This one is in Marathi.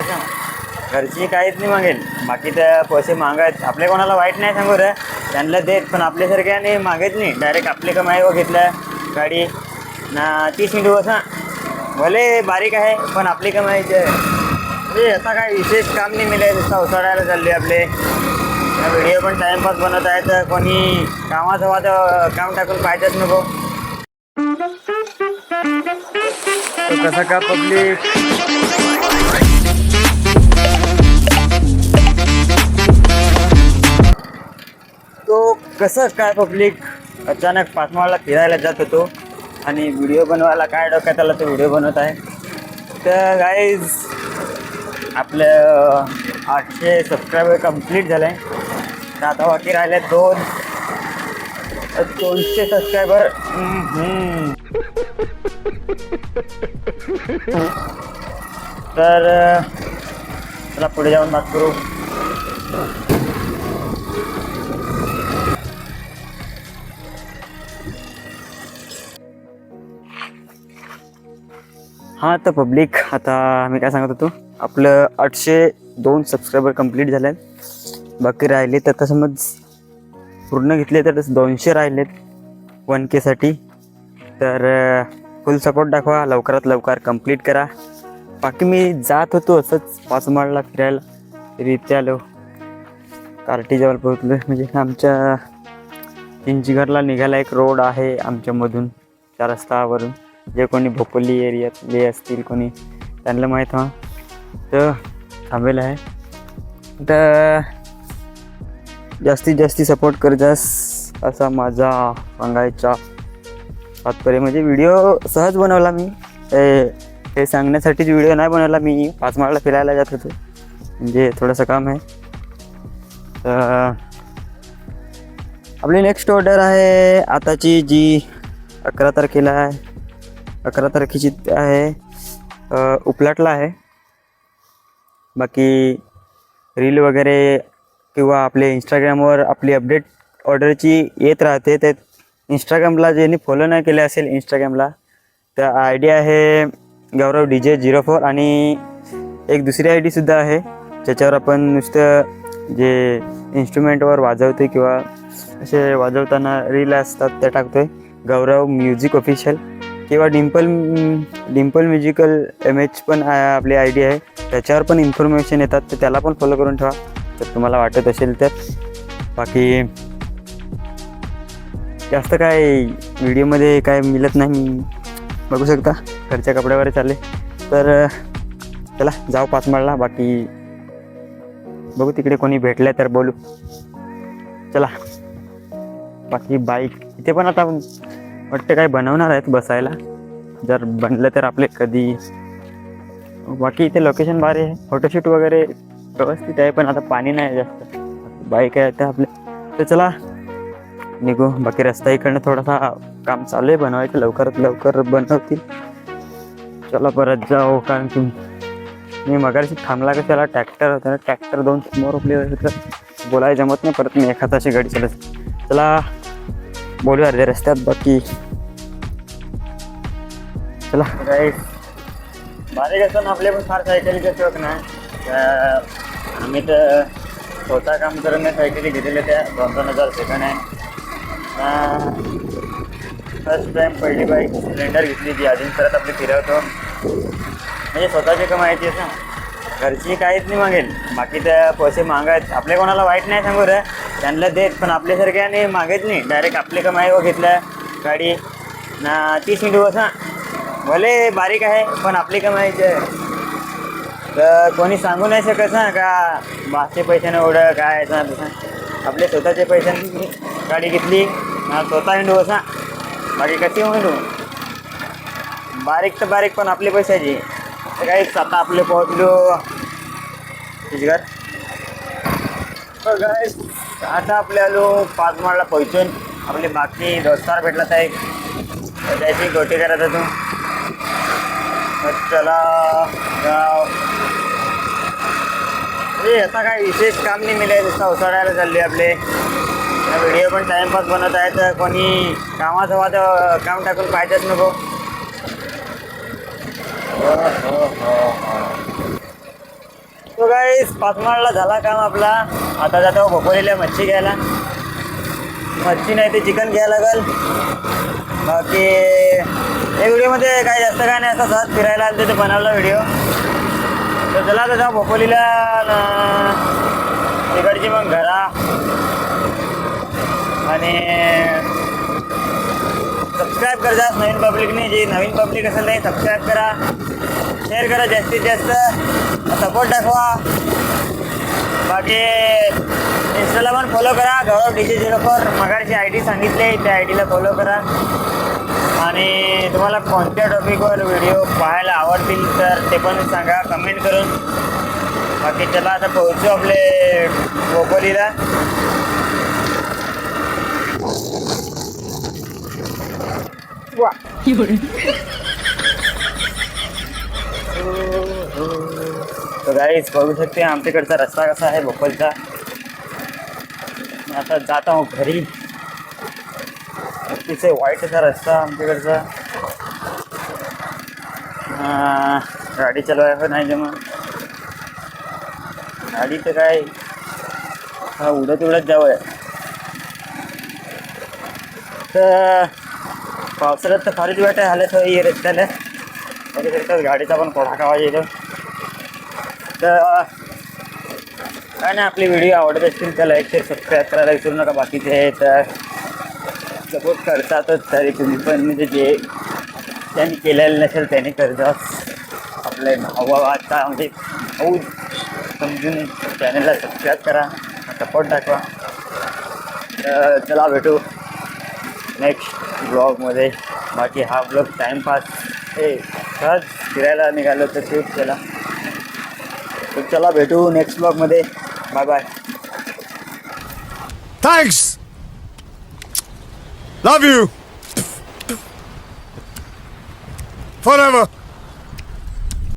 ना, घरची काहीच नाही मागेल. बाकी त्या पैसे मागायत आपले कोणाला वाईट नाही सांगू रे, त्यांना देत. पण आपल्यासारख्याने मागेत नाही, डायरेक्ट आपली कमाई व घेतल्या गाडी ना 30 मिनिट बसा. भले बारीक आहे पण आपली कमाईची आहे. म्हणजे आता काय विशेष काम नाही मिळेल, नुसता उसाडायला चालले आपले. व्हिडिओ पण टाइमपास बनवत आहे, तर कोणी कामात हवा तर काम टाकून पाहिजेच नको. तो कसा का पब्लिक तो कसं काय पब्लिक अचानक पाचमाळला फिरायला जात होतो आणि व्हिडिओ बनवायला काय डोक्यात आला तो व्हिडिओ बनवत आहे. तर गाईज आपलं 800 सबस्क्रायबर कंप्लीट झालं आहे. तर आता बाकी राहिले 200 सबस्क्रायबर. तर चला पुढे जाऊन बात करू. हां तर पब्लिक आता मी काय सांगत होतो, आपलं 802 सबस्क्रायबर कंप्लीट झाले आहेत. बाकी राहिले तर समज पूर्ण घेतले तर 200 राहिलेत 1K साठी. तर फुल सपोर्ट दाखवा, लवकरात लवकर कंप्लीट करा. बाकी मी जात होतो असंच पाचमाळला फिरायला, तरी इथे आलो कार्टीजवळ पोहोचलो. म्हणजे आमच्या चिंचघरला निघायला एक रोड आहे आमच्यामधून, त्या रस्त्यावरून. जे कोणी भोपोली एरियातले असतील कोणी त्यांना माहीत हा तर थांबेल आहे. तर जास्तीत जास्त सपोर्ट करजास असा माझा सांगायचा तात्पर्य. म्हणजे व्हिडिओ सहज बनवला मी, हे सांगण्यासाठीच व्हिडिओ नाही बनवला. मी पाचमाळला फिरायला जात होतो, म्हणजे थोडंसं काम आहे. तर आपली नेक्स्ट ऑर्डर आहे आताची, जी 11 तारखेला आहे. 11 तारखेची आहे, उपलाटला आहे. बाकी रील वगैरे किंवा आपले इंस्टाग्रामवर आपली अपडेट ऑर्डरची येत राहते. ते इंस्टाग्रामला ज्यांनी फॉलो नाही केले असेल इंस्टाग्रामला, तर आय डी आहे गौरव DJ 04. आणि एक दुसरी आय डीसुद्धा आहे, ज्याच्यावर आपण नुसतं जे इन्स्ट्रुमेंटवर वाजवतो किंवा असे वाजवताना रील असतात त्या टाकतो आहे, गौरव म्युझिक ऑफिशियल. किंवा डिम्पल म्युझिकल MH पण आपली आय डी आहे, त्याच्यावर पण इन्फॉर्मेशन येतात. तर त्याला पण फॉलो करून ठेवा जर तुम्हाला वाटत असेल तर. बाकी जास्त काय व्हिडिओमध्ये काय मिळत नाही, मी बघू शकता घरच्या कपड्यावर चालले. तर चला जाऊ पाचमाळला. बाकी बघू तिकडे कोणी भेटलं तर बोलू. चला. बाकी बाईक इथे पण आता वाटतं काय बनवणार आहेत बसायला, जर बनलं तर आपले कधी. बाकी इथे लोकेशन भारी आहे, फोटोशूट वगैरे व्यवस्थित आहे. पण आता पाणी नाही जास्त, बाईक आहे आता आपले. तर चला निघू. बाकी रस्ता इकडनं थोडासा काम चालू आहे बनवायचं, लवकरात लवकर बनवतील. चला परत जाऊ, कारण की मी मगाशी थांबला का त्याला ट्रॅक्टर होता ना, ट्रॅक्टर 2 समोर आपले होतं, बोलायला जमत नाही. परत मी एखादाशी गाडी चालत. चला बोलू अर्ध्या रस्त्यात. बाकी चला राईट. बारीक असं आपले पण फार सायकलीचा शौक नाही. आम्ही तर स्वतः काम करून सायकली घेतलेल्या, त्या 2-2 सेकंड आहे. फर्स्ट टाईम पहिली बाईक स्प्लेंडर घेतली, ती अजून परत आपली फिरवतो. म्हणजे स्वतःची कमायची आहे ना, घरची काहीच नाही मागेल. बाकी त्या पैसे मागायत आपले कोणाला वाईट नाही सांगू रे, त्यांना देत. पण आपल्यासारख्याने मागेत नाही, डायरेक्ट आपली कमाई व घेतल्या गाडी ना 30 मिनिट बसा. भले बारीक आहे पण आपली कमाईची आहे. तर कोणी सांगू नाही शकत ना का बाकीचे पैशाने एवढं काय तसं. आपले स्वतःचे पैशाने गाडी घेतली ना, स्वतः हिंडू बसा. बाकी कशी हिंडू, बारीक तर बारीक पण आपले पैशाची. तर काही आता आपले पोहोचलो घर. गाईस आता आपले आलो पाचमाळला पोहोचून. आपले बाकी दोस्तार भेटला तर एक त्याची गोटी करत होतो. चला जाऊ. आता काय विशेष काम नाही मिळेल, नुसता उसाडायला चालले आपले. व्हिडिओ पण टाइमपास बनवत आहे, तर कोणी कामात हवा तर काम टाकून पाहिजेच नको. गाईस पाचमाळला झाला काम आपला. आता जातो भोपोलीला मच्छी घ्यायला. मच्छी नाही ते चिकन घ्यायला लागल. बाकी या व्हिडिओमध्ये काय जास्त काय नाही, असं सहज फिरायला आलं ते बनवला व्हिडिओ. तर चला आता जाऊ भोपोलीला. तिकडची मग घरा आणि सबस्क्राईब कर जा नवीन पब्लिकने. जे नवीन पब्लिक असेल ते सबस्क्राईब करा, शेअर करा, जास्तीत जास्त सपोर्ट दाखवा. बाकी इंस्टाला पण फॉलो करा, गौरव DJ04. मगाची ID सांगितले, त्या ID ला फॉलो करा. आणि तुम्हाला कोणत्या टॉपिकवर व्हिडिओ पाहायला आवडतील तर ते पण सांगा कमेंट करून. बाकी चला आता पोहोचू आपले भोपोलीला. तो गाईस बघू शकते आमच्याकडचा रस्ता कसा आहे भोपोलचा. मी आता जात आहो घरी. तिथे वाईट असा रस्ता आमच्याकडचा. गाडी चालवायला नाही जमा. गाडी तर काय उडत जावं. तर पावसाळ्यात तर फारच वाईट हालत होई रस्त्याला. त्याच्याकरता गाडीचा पण कोडाका आवाज येतो. तर काय नाही, आपली व्हिडिओ आवडत असतील तर लाईक शेअर सबस्क्राईब करायला विसरू नका. बाकीचे तर सपोर्ट करतातच, तरी तुम्ही पण म्हणजे जे त्यांनी केलेलं नसेल त्यांनी करतात. आपले भावाचा म्हणजे भाऊ समजून चॅनलला सबस्क्राईब करा, सपोर्ट दाखवा. तर चला भेटू नेक्स्ट ब्लॉगमध्ये. बाकी हा ब्लॉग टाईमपास हे सहज फिरायला निघालो तर शूट केला. तर चला भेटू नेक्स्ट ब्लॉगमध्ये. Bye bye. Thanks. Love you. Forever.